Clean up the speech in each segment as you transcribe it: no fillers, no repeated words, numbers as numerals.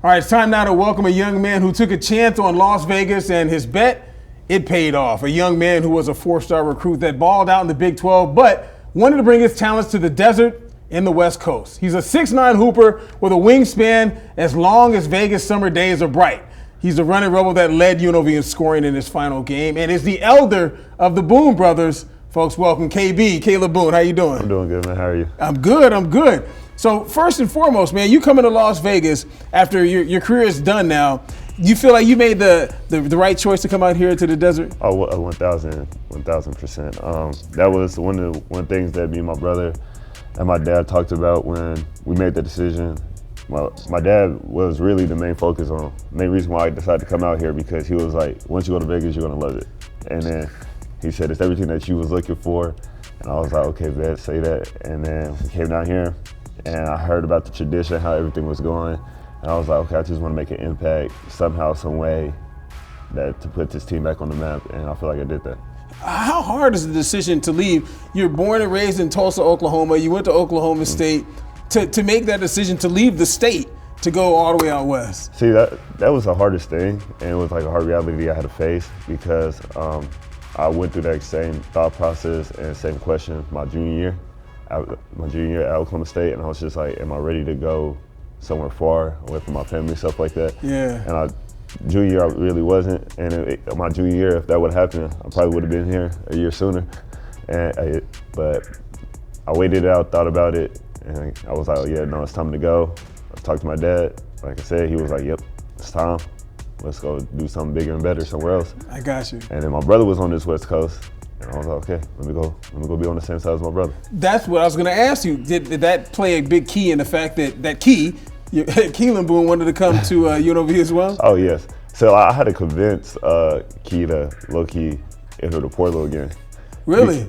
All right, it's time now to welcome a young man who took a chance on Las Vegas, and his bet, it paid off. A young man who was a four-star recruit that balled out in the Big 12, but wanted to bring his talents to the desert in the West Coast. He's a 6'9" hooper with a wingspan as long as Vegas summer days are bright. He's the Runnin Rebel that led UNLV in scoring in his final game, and is the elder of the Boone brothers. Folks, welcome KB, Keylan Boone. How you doing? I'm doing good, man. How are you? I'm good. So first and foremost, man, you coming to Las Vegas after your career is done now. You feel like you made the right choice to come out here to the desert? Oh, 1,000%. That was one of the things that me and my brother and my dad talked about when we made the decision. My dad was really the main reason why I decided to come out here, because he was like, once you go to Vegas, you're gonna love it. And then he said, it's everything that you was looking for. And I was like, okay, Dad, say that. And then we came down here, and I heard about the tradition, how everything was going. And I was like, okay, I just want to make an impact somehow, some way, to put this team back on the map. And I feel like I did that. How hard is the decision to leave? You're born and raised in Tulsa, Oklahoma. You went to Oklahoma State. To make that decision to leave the state to go all the way out west? See, that was the hardest thing. And it was like a hard reality I had to face, because I went through that same thought process and same question my junior year at Oklahoma State, and I was just like, am I ready to go somewhere far away from my family, stuff like that? Yeah. And junior year, I really wasn't, and my junior year, if that would have happened, I probably would have been here a year sooner. But I waited it out, thought about it, and I was like, oh yeah, no, it's time to go. I talked to my dad. Like I said, he was like, yep, it's time. Let's go do something bigger and better somewhere else. I got you. And then my brother was on this West Coast, and I was like, okay, let me go be on the same side as my brother. That's what I was going to ask you. Did that play a big key in the fact that Keylan Boone wanted to come to UNLV as well? Oh yes. So I had to convince Key to low-key enter the portal again. Really?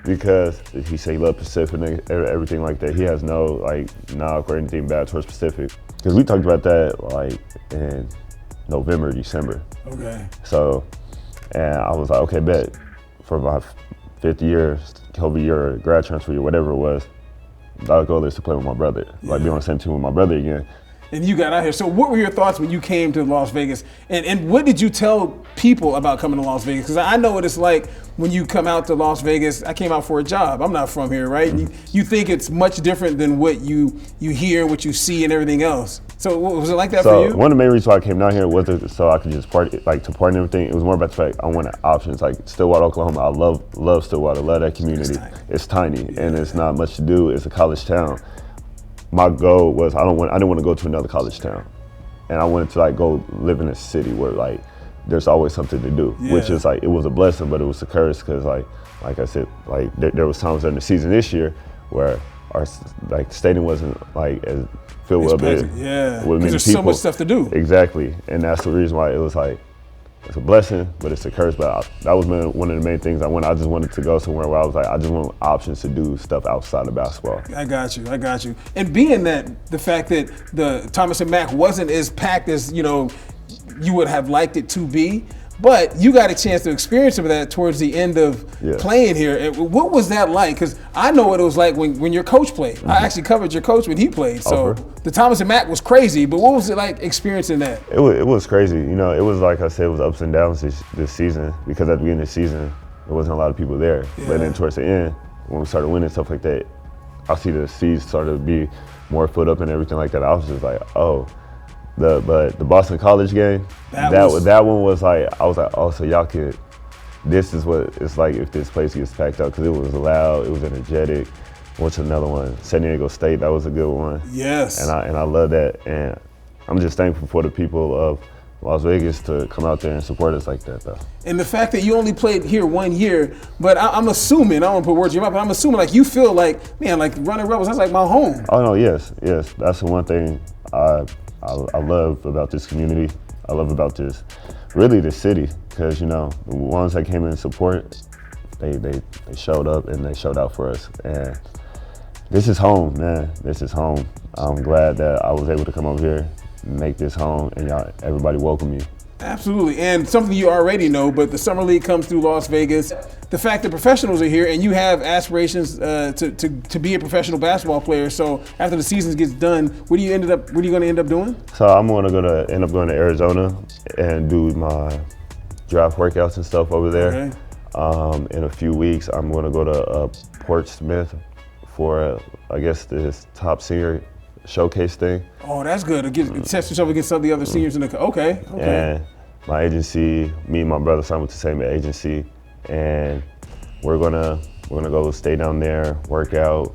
Because he said he loved Pacific and everything like that. He has no knock or anything bad towards Pacific. Because we talked about that in November, December. Okay. So, and I was like, okay, bet. For my fifth year, COVID year, grad transfer year, whatever it was, I'll go there to play with my brother. Yeah. Like be on the same team with my brother again. And you got out here. So what were your thoughts when you came to Las Vegas? And what did you tell people about coming to Las Vegas? Because I know what it's like when you come out to Las Vegas. I came out for a job. I'm not from here, right? Mm-hmm. You think it's much different than what you hear, what you see, and everything else. So was it like that for you? One of the main reasons why I came down here wasn't so I could just party, to party and everything. It was more about the fact I wanted options. Like Stillwater, Oklahoma, I love Stillwater, love that community. It's tiny, and it's not much to do. It's a college town. My goal was I didn't want to go to another college town, and I wanted to go live in a city where there's always something to do, which is it was a blessing, but it was a curse, because like I said, there was times during the season this year where our stadium wasn't as filled up with many people. There's so much stuff to do. Exactly, and that's the reason why it was it's a blessing, but it's a curse. But that was one of the main things I wanted. I just wanted to go somewhere where I was I just want options to do stuff outside of basketball. I got you. And being that the fact that the Thomas and Mack wasn't as packed as you would have liked it to be, but you got a chance to experience some of that towards the end of playing here. And what was that like? Because I know what it was like when your coach played. Mm-hmm. I actually covered your coach when he played. So the Thomas and Mack was crazy, but what was it like experiencing that? It was crazy. It was like I said, it was ups and downs this season, because at the beginning of the season, there wasn't a lot of people there. Yeah. But then towards the end, when we started winning stuff like that, I see the seeds started to be more foot up and everything like that. I was just like, oh. But the Boston College game, that one was I was like, oh, so y'all could, this is what it's like if this place gets packed up, because it was loud, it was energetic. What's another one? San Diego State, that was a good one. Yes. And I love that, and I'm just thankful for the people of Las Vegas to come out there and support us like that, though. And the fact that you only played here 1 year, but I'm assuming, I don't want to put words in your mouth, but I'm assuming you feel man, Runnin Rebels, that's like my home. Oh no, yes, that's the one thing I love about this community. I love about this city, because the ones that came in support, they showed up and they showed out for us. And this is home, man. This is home. I'm glad that I was able to come over here, make this home, and everybody welcome me. Absolutely, and something you already know, but the Summer League comes through Las Vegas. The fact that professionals are here and you have aspirations to be a professional basketball player. So after the season gets done, what are you going to end up doing? So I'm going to end up going to Arizona and do my draft workouts and stuff over there. Okay. In a few weeks, I'm going to go to Portsmouth for, I guess, this top senior showcase thing. Oh, that's good. Test yourself against some of the other seniors in the. Okay. And my agency, me and my brother signed with the same agency, and we're gonna go stay down there, work out,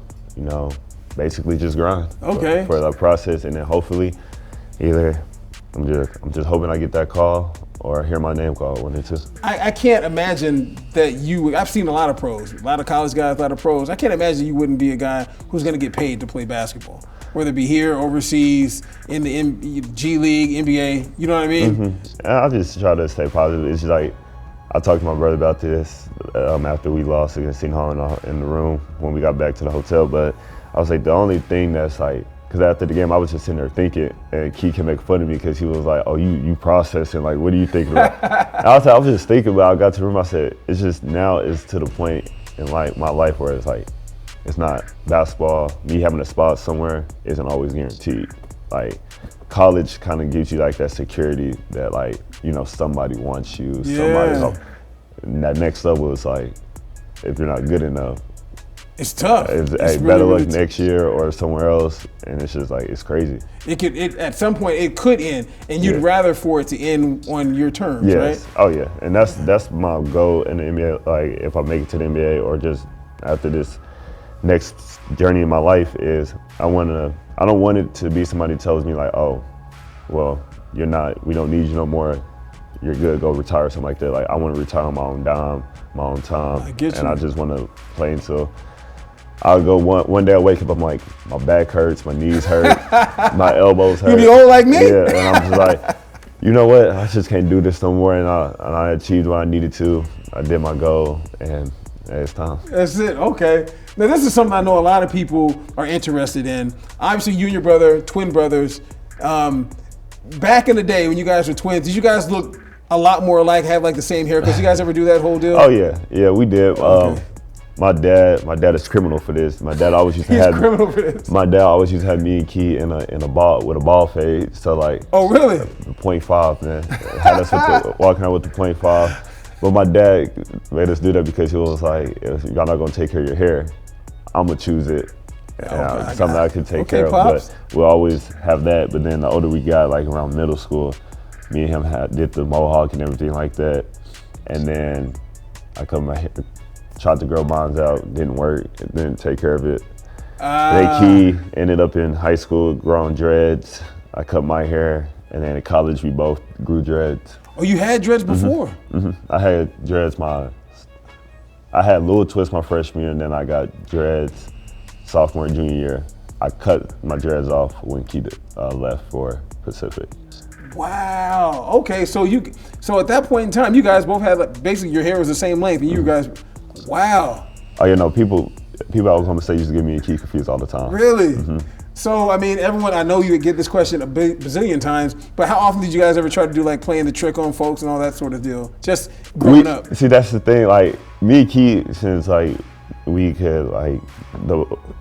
basically just grind. Okay. For the process, and then hopefully, either I'm just hoping I get that call or hear my name called, one or two. I can't imagine that I've seen a lot of pros, a lot of college guys, a lot of pros. I can't imagine you wouldn't be a guy who's going to get paid to play basketball, whether it be here, overseas, in the G League, NBA. You know what I mean? Mm-hmm. I just try to stay positive. It's just like, I talked to my brother about this after we lost against Seton Hall in the room when we got back to the hotel. But I was like, the only thing that's like, because after the game, I was just sitting there thinking, and Key can make fun of me because he was like, "Oh, you processing? Like, what are you thinking about?" I was just thinking about. I got to the room. I said, "It's just now it's to the point in like my life where it's like, it's not basketball. Me having a spot somewhere isn't always guaranteed. Like, college kind of gives you like that security that like somebody wants you. Somebody. And that next level is like, if you're not good enough." It's tough. It's really, better really luck next year or somewhere else, and it's just like, it's crazy. At some point it could end, and you'd rather for it to end on your terms, right? Oh yeah, and that's my goal in the NBA. Like, if I make it to the NBA or just after this next journey in my life, is I don't want it to be somebody tells me like, "Oh, well, you're not. We don't need you no more. You're good. Go retire," or something like that. Like, I want to retire on my own dime, my own time, I get you. and I just want to play until. I'll go one day I wake up, I'm like, my back hurts, my knees hurt, my elbows hurt. You be old like me? Yeah, and I'm just like, you know what? I just can't do this no more, and I achieved what I needed to. I did my goal, and it's time. That's it. Okay. Now this is something I know a lot of people are interested in. Obviously, you and your brother, twin brothers. Back in the day when you guys were twins, did you guys look a lot more alike? Have like the same haircuts? Did you guys ever do that whole deal? Oh yeah, we did. Okay. My dad is criminal for this. My dad always used to have criminal for this. My dad always used to have me and Key in a ball with a ball fade. So like, oh really? The 0.5, man. Had us walking around with the 0.5. But my dad made us do that because he was like, if y'all not gonna take care of your hair, I'm gonna choose it. Something I could take care of. Pops. But we'll always have that. But then the older we got, like around middle school, me and him did the mohawk and everything like that. And then I cut my hair. Tried to grow mine out, didn't work, didn't take care of it. Then Key ended up in high school growing dreads. I cut my hair, and then in college we both grew dreads. Oh, you had dreads before? Mm-hmm. I had dreads I had little twists my freshman year, and then I got dreads sophomore and junior year. I cut my dreads off when Key left for Pacific. Wow. Okay, so at that point in time, you guys both had basically your hair was the same length, and you guys. Wow. Oh, people I was gonna say used to give me and Key confused all the time. Really? Mm-hmm. So, I mean, everyone, I know you get this question a bazillion times, but how often did you guys ever try to do like playing the trick on folks and all that sort of deal? Just growing up. See, that's the thing. Like, me and Key, since like we could like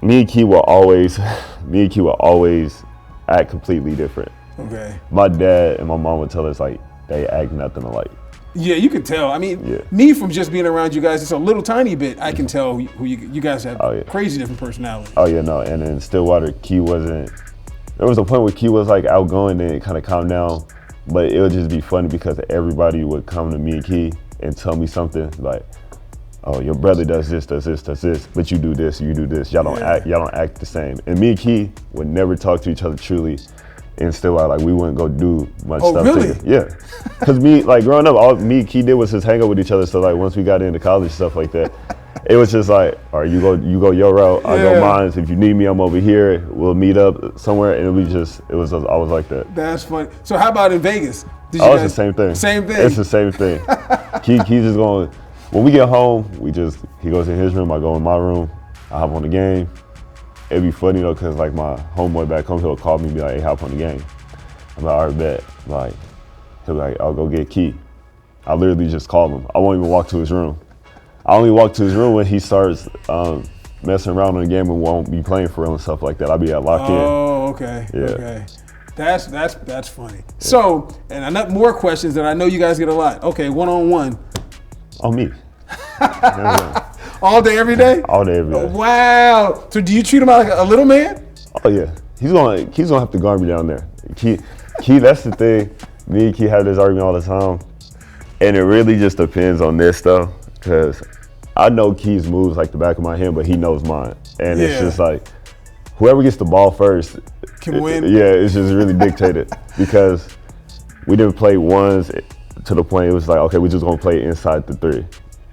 me and Key will always act completely different. Okay. My dad and my mom would tell us like they act nothing alike. Yeah, you can tell. I mean, me from just being around you guys, just a little tiny bit, I can tell who you guys have crazy different personalities. Oh yeah, no. And in Stillwater, Key wasn't. There was a point where Key was like outgoing and it kind of calmed down, but it would just be funny because everybody would come to me and Key and tell me something like, "Oh, your brother does this, but you do this, you do this. Y'all don't act the same." And me and Key would never talk to each other truly. And still, like we wouldn't go do much stuff really? together. Yeah, because me, like growing up, all me and Key did was just hang out with each other. So like once we got into college, stuff like that, it was just like, all right, you go your route, I go mine. If you need me, I'm over here. We'll meet up somewhere, and it was always like that. That's funny. So how about in Vegas? It's the same thing. Same thing. It's the same thing. Key's just going. When we get home, he goes in his room, I go in my room, I hop on the game. It'd be funny though, cause like my homeboy back home, he'll call me and be like, "Hey, hop on the game." I'm like, "All right, bet." Like, He'll be like, I'll go get Key. I literally just call him. I won't even walk to his room. I only walk to his room when he starts messing around in the game and won't be playing for real and stuff like that. I'll be locked in. Oh, okay. Yeah. Okay. That's funny. Yeah. So, and I got more questions that I know you guys get a lot. Okay, one-on-one. On me. All day, every day? All day, every day. Wow. So do you treat him like a little man? Oh yeah. He's gonna have to guard me down there. Key, that's the thing. Me and Key have this argument all the time. And it really just depends on this stuff. Because I know Key's moves like the back of my hand, but he knows mine. And it's just like, whoever gets the ball first can win. Yeah, it's just really dictated. Because we didn't play ones to the point it was like, okay, we're just gonna play inside the three.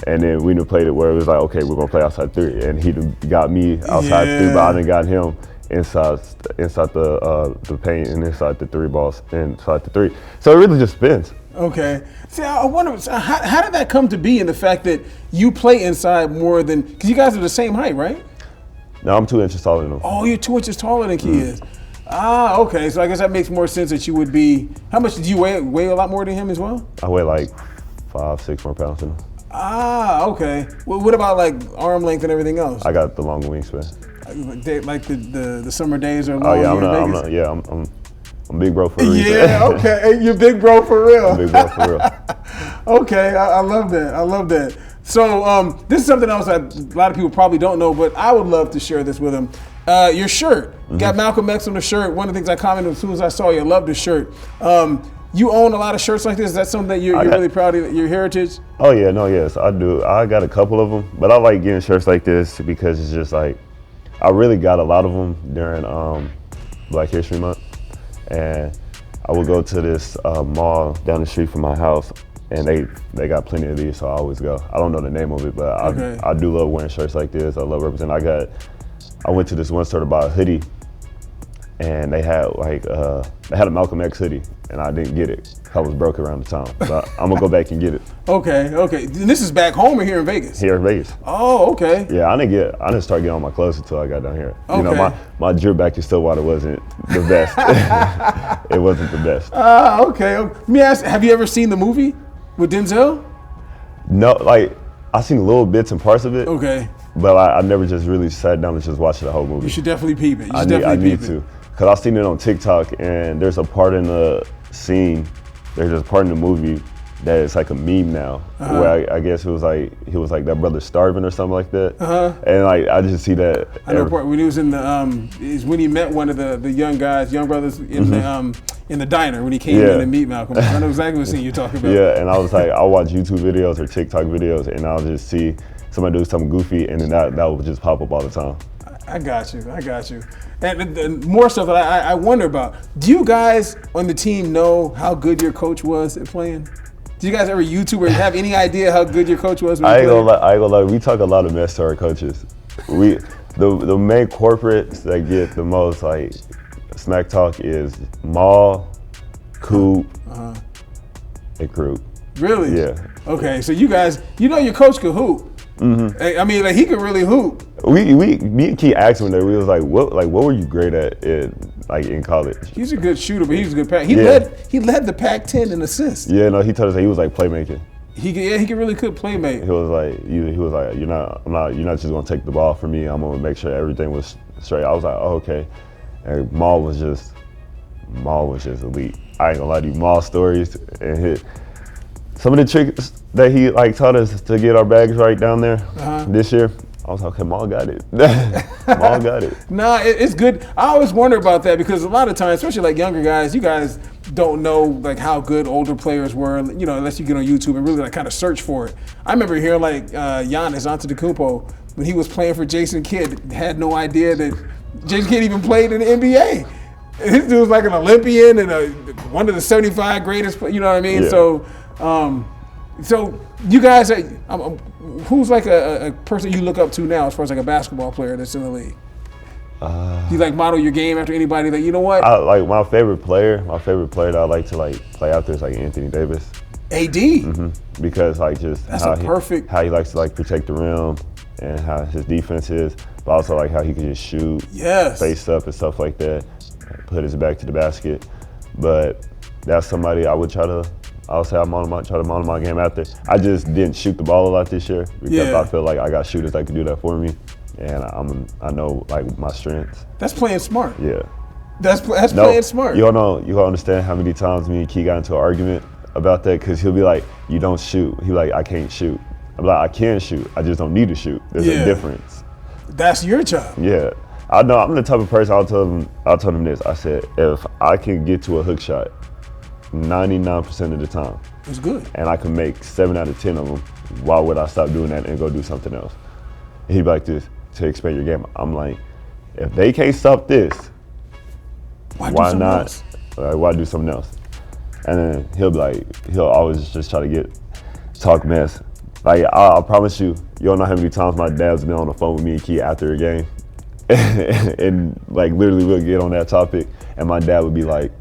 And then we didn't play it where it was like, okay, we're gonna play outside three. And he got me outside three, but I didn't got him inside the paint and inside the three balls, inside the three. So it really just depends. Okay. See, I wonder, how did that come to be in the fact that you play inside more than, because you guys are the same height, right? No, I'm 2 inches taller than him. Oh, you're 2 inches taller than Key is. Ah, okay. So I guess that makes more sense that you would be, how much do you weigh? Weigh a lot more than him as well? I weigh like 5-6 more pounds than him. Ah, okay. Well, what about like arm length and everything else? I got the long wingspan. Like the summer days are long. Oh yeah, I'm not. Yeah, I'm big bro for real. Yeah, okay. Hey, you're big bro for real. I'm big bro for real. Okay, I love that. I love that. So this is something else that a lot of people probably don't know, but I would love to share this with them. Your shirt. Got Malcolm X on the shirt. One of the things I commented as soon as I saw you, I love the shirt. You own a lot of shirts like this. Is that something that you're really proud of, your heritage? Oh yeah, yes, I do. I got a couple of them, but I like getting shirts like this because it's just like, I really got a lot of them during Black History Month. And I would go to this mall down the street from my house, and they got plenty of these, so I always go. I don't know the name of it, but I do love wearing shirts like this. I love representing. I went to this one store to buy a hoodie, and they had a Malcolm X hoodie, and I didn't get it. I was broke around the time, so I'm gonna go back and get it. Okay. And this is back home or here in Vegas? Here in Vegas. Oh, okay. Yeah, I didn't start getting all my clothes until I got down here. Okay. You know, my drip back in Stillwater wasn't the best. It wasn't the best. Okay. Let me ask, have you ever seen the movie with Denzel? No, like I seen little bits and parts of it. Okay. But I never just really sat down and just watched the whole movie. You should definitely peep it. I need to, because I've seen it on TikTok, and there's a part in the scene, there's a part in the movie that is like a meme now, where I guess he was like that brother starving or something like that, and like I just see that. I know part when he was in the is when he met one of the young brothers in the diner when he came in to meet Malcolm. I know exactly what scene you're talking about. Yeah, and I was like, I'll watch YouTube videos or TikTok videos, and I'll just see somebody do something goofy, and then that would just pop up all the time. I got you. And more stuff that I wonder about. Do you guys on the team know how good your coach was at playing? Do you guys ever YouTube or have any idea how good your coach was? I ain't gonna lie. We talk a lot of mess to our coaches. The main corporates that get the most like smack talk is Maul, Coop, and Crew. Really? Yeah. Okay, so you guys, your coach could hoop. I mean, like he could really hoop. Me and Key asked him that. We was like, what were you great at in college? He's a good shooter, but he was a good pass. He led the Pac-10 in assists. Yeah, no, he told us that he was like playmaking. He really could playmate. He was like, you're not just gonna take the ball from me. I'm gonna make sure everything was straight. I was like, oh, okay. And Maul was just elite. I ain't gonna lie to you, Maul stories and hit. Some of the tricks that he taught us to get our bags right down there this year, I was like, okay, Maul got it. Maul got it. Nah, it's good. I always wonder about that because a lot of times, especially like younger guys, you guys don't know like how good older players were, unless you get on YouTube and really kind of search for it. I remember hearing Giannis Antetokounmpo when he was playing for Jason Kidd, had no idea that Jason Kidd even played in the NBA. And his dude was like an Olympian and one of the 75 greatest, you know what I mean? Yeah. So you guys, who's like a person you look up to now as far as like a basketball player that's in the league? You model your game after anybody that, you know what? My favorite player that I like to play out there is Anthony Davis. AD? Because that's how he likes to protect the rim and how his defense is, but also how he can just shoot, face up and stuff like that, put his back to the basket. But that's somebody I would try to I'll say I try to monitor my game after. I just didn't shoot the ball a lot this year because I feel like I got shooters that can do that for me, and I know like my strengths. That's playing smart. Yeah. That's playing smart. You don't understand how many times me and Key got into an argument about that because he'll be like, "You don't shoot." He'll be like, "I can't shoot." I'm like, "I can shoot. I just don't need to shoot." There's a difference. That's your job. Yeah. I know. I'm the type of person. I'll tell them this. I said, if I can get to a hook shot 99% of the time, it's good, and I can make 7 out of 10 of them, why would I stop doing that and go do something else? He'd be like, this to expand your game. I'm like, if they can't stop this, why not? Why do something else? And then he'll always just try to talk mess. Like I promise you don't know how many times my dad's been on the phone with me and Key after a game, and like literally we'll get on that topic, and my dad would be like,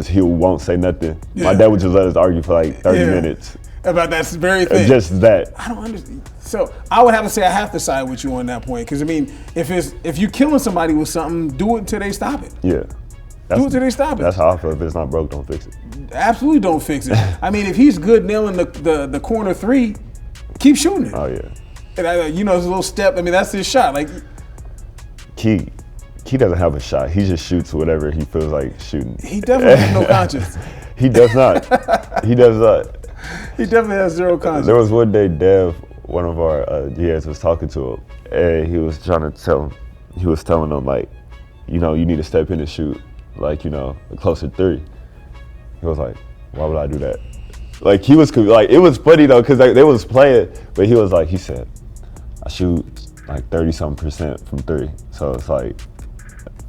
he won't say nothing. Yeah. My dad would just let us argue for like 30 minutes about that very thing. Just that. I don't understand. So I would have to say I have to side with you on that point because I mean, if you're killing somebody with something, do it until they stop it. Yeah. Do it until they stop it. That's how I feel. If it's not broke, don't fix it. Absolutely don't fix it. I mean, if he's good nailing the corner three, keep shooting it. Oh yeah. And it's a little step. I mean, that's his shot. Like Key doesn't have a shot. He just shoots whatever he feels like shooting. He definitely has no conscience. He does not. He does not. He definitely has zero conscience. There was one day, Dev, one of our GAs, was talking to him, and he was trying to tell him. He was telling him like, you need to step in and shoot, like a closer three. He was like, why would I do that? Like he was like, it was funny though, cause they was playing, but he said, I shoot like 30-something% from three, so it's like.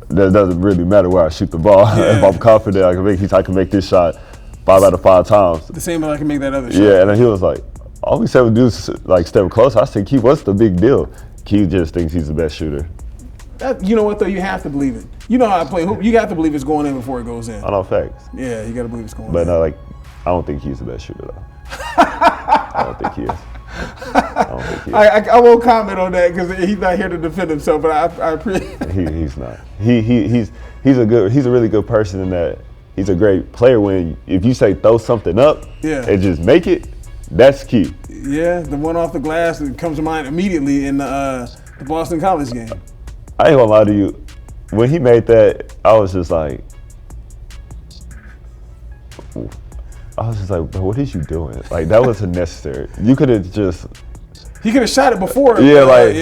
That doesn't really matter where I shoot the ball. Yeah. If I'm confident, I can make this shot 5 out of 5 times. The same as I can make that other shot. Yeah, and then he was like, all we said was do like step close. I said, Key, what's the big deal? Key just thinks he's the best shooter. You know what though? You have to believe it. You know how I play hoop. You have to believe it's going in before it goes in. I know facts. Yeah, you got to believe it's going in. But I don't think he's the best shooter though. I don't think he is. I won't comment on that because he's not here to defend himself. But I appreciate. He's not. He's a really good person in that he's a great player. If you say throw something up, and just make it, that's key. Yeah, the one off the glass that comes to mind immediately in the Boston College game. I ain't gonna lie to you. When he made that, I was just like, bro, what is you doing? Like that was unnecessary. You could have just. He could have shot it before. Yeah, like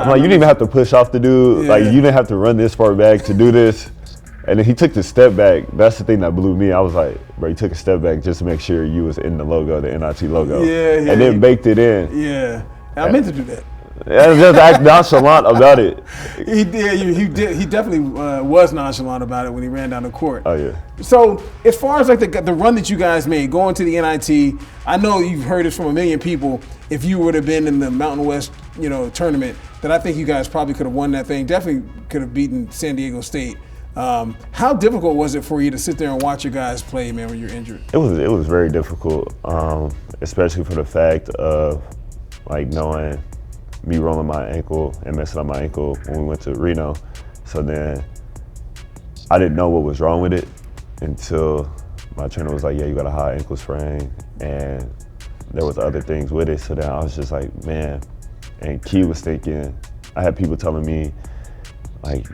No, you didn't even have to push off the dude. Yeah. Like you didn't have to run this far back to do this. And then he took the step back. That's the thing that blew me. I was like, bro, he took a step back just to make sure you was in the logo, the NIT logo. Yeah. And then baked it in. Yeah, I meant to do that. Yeah, just act nonchalant about it. He did. He definitely was nonchalant about it when he ran down the court. Oh yeah. So as far as like the run that you guys made, going to the NIT, I know you've heard this from a million people. If you would have been in the Mountain West, tournament, that I think you guys probably could have won that thing. Definitely could have beaten San Diego State. How difficult was it for you to sit there and watch your guys play, man, when you're injured? It was very difficult, especially for the fact of like knowing me rolling my ankle and messing up my ankle when we went to Reno. So then I didn't know what was wrong with it until my trainer was like, yeah, you got a high ankle sprain, and there was other things with it. So then I was just like, man, and Key was thinking, I had people telling me, like,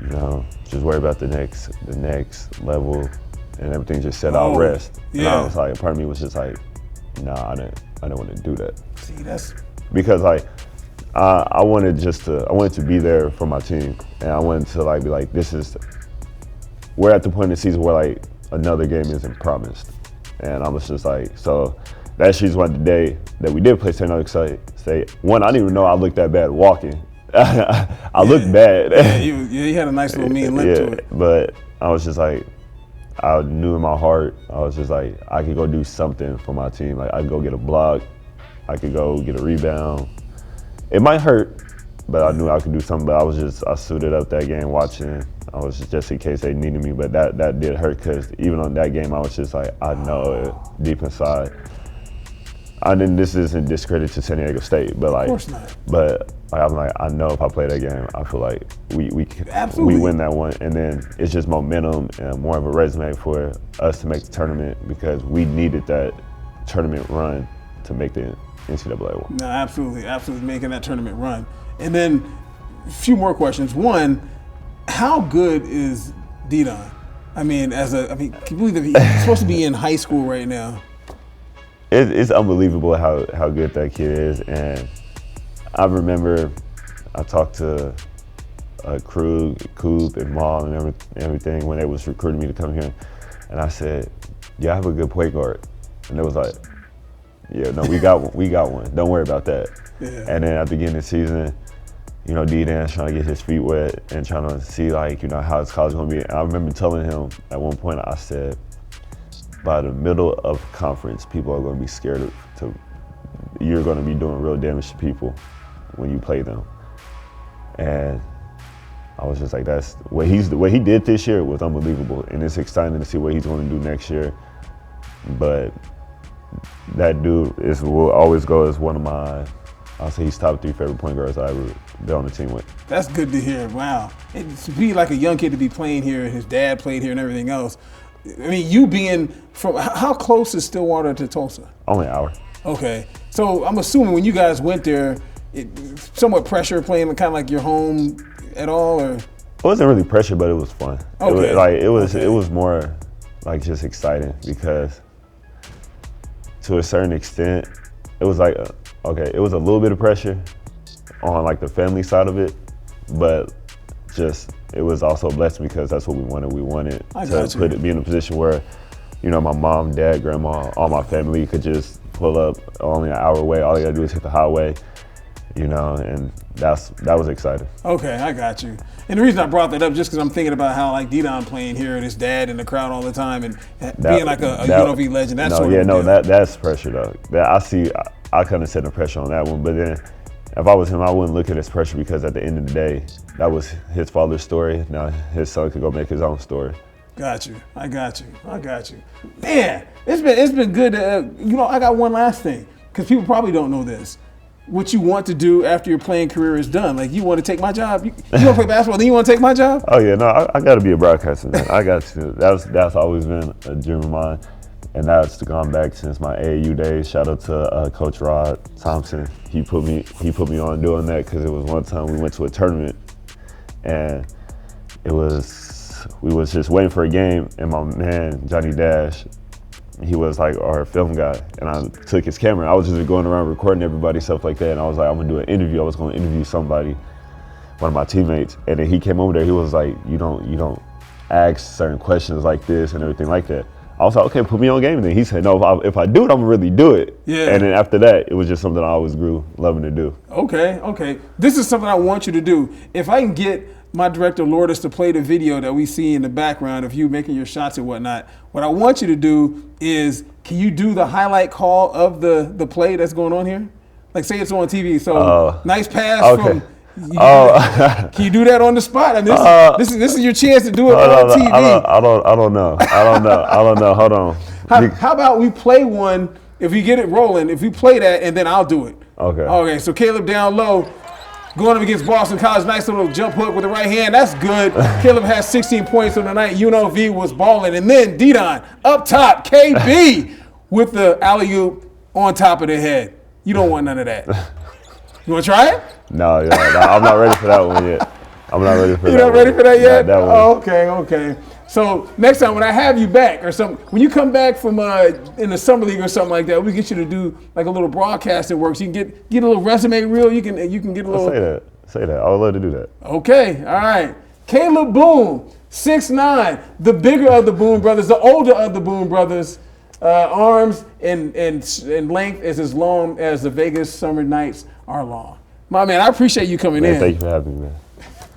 just worry about the next level and everything, just set out rest. Yeah. And I was like, part of me was just like, nah, I didn't want to do that. See, that's because like I wanted to be there for my team, and I wanted to like be like, we're at the point in the season where like another game isn't promised, and I was just like, so that she's one the day that we did play San Diego State. One, I didn't even know I looked that bad walking. I looked bad. Yeah, you had a nice little mean limp to it. But I was just like, I knew in my heart, I was just like, I could go do something for my team. Like I could go get a block, I could go get a rebound. It might hurt, but I knew I could do something. But I suited up that game watching. I was just in case they needed me, but that did hurt because even on that game, I was just like, I know it deep inside. This isn't discredit to San Diego State, but like, of course not. But I'm like, I know if I play that game, I feel like we win that one, and then it's just momentum and more of a resume for us to make the tournament because we needed that tournament run to make the NCAA one. No, absolutely making that tournament run. And then a few more questions. One, how good is Deion? I mean, can you believe that he's supposed to be in high school right now? It's unbelievable how good that kid is, and I remember I talked to Coop and Maul and everything when they was recruiting me to come here, and I said, "Yeah, I have a good point guard," and they was like, "Yeah, no, we got one. Don't worry about that." Yeah. And then at the beginning of the season, you know, D-Dan's trying to get his feet wet and trying to see, like, you know, how his college going to be. And I remember telling him at one point, I said, by the middle of conference, people are going to be scared you're going to be doing real damage to people when you play them. And I was just like, that's what he did this year was unbelievable. And it's exciting to see what he's going to do next year. But that dude will always go as one of my, I'll say he's top 3 favorite point guards I ever been on the team with. That's good to hear. Wow. To be like a young kid to be playing here, and his dad played here and everything else. I mean, you being from, how close is Stillwater to Tulsa? Only an hour. Okay. So I'm assuming when you guys went there, somewhat pressure playing kind of like your home at all, or? It wasn't really pressure, but it was fun. Okay. It was more like just exciting because to a certain extent, it was like, it was a little bit of pressure on like the family side of it, but just it was also a blessing because that's what we wanted. We wanted to be in a position where, you know, my mom, dad, grandma, all my family could just pull up only an hour away. All they gotta do is hit the highway, you know, and that was exciting. Okay, I got you. And the reason I brought that up just because I'm thinking about how like Deion playing here and his dad in the crowd all the time and being like a UNLV legend. That's pressure though. I kind of set the pressure on that one, but then if I was him, I wouldn't look at it as pressure because at the end of the day, that was his father's story. Now his son could go make his own story. Got you. I got you. Man, it's been good. You know, I got one last thing because people probably don't know this. What you want to do after your playing career is done? Like, you want to take my job? You want to play basketball, then you want to take my job? Oh yeah, no, I got to be a broadcaster, man. I got to. That's always been a dream of mine. And that's gone back since my AAU days. Shout out to Coach Rod Thompson. He put me on doing that because it was one time we went to a tournament, and we was just waiting for a game, and my man Johnny Dash, he was like our film guy, and I took his camera. I was just going around recording everybody, stuff like that, and I was like, I'm gonna do an interview. I was gonna interview somebody, one of my teammates, and then he came over there. He was like, you don't ask certain questions like this and everything like that. I was like, okay, put me on game. And then he said, no, if I do it, I'm gonna really do it. Yeah. And then after that, it was just something I always grew loving to do. Okay. This is something I want you to do. If I can get my director Lourdes to play the video that we see in the background of you making your shots and whatnot, what I want you to do is, can you do the highlight call of the play that's going on here? Like, say it's on TV. So nice pass from. Can you do that on the spot? I mean, this is your chance to do it on TV. I don't know. Hold on. How about we play one? If we get it rolling, if we play that, and then I'll do it. Okay. So Kalib down low, going up against Boston College. Nice little jump hook with the right hand. That's good. Kalib has 16 points on the night. UNLV was balling, and then Deion up top. KB with the alley-oop on top of the head. You don't want none of that. You want to try it? No, I'm not ready for that one yet. I'm not ready for that. You're not ready for that yet? That one. Oh, okay. So next time when I have you back or something, when you come back from in the summer league or something like that, we get you to do like a little broadcasting work. So you can get a little resume reel. You can get a little. Say that. I would love to do that. Okay. All right. Keylan Boone, 6'9", the bigger of the Boone brothers, the older of the Boone brothers. Arms and length is as long as the Vegas summer nights are long. My man, I appreciate you coming in. Thank you for having me, man.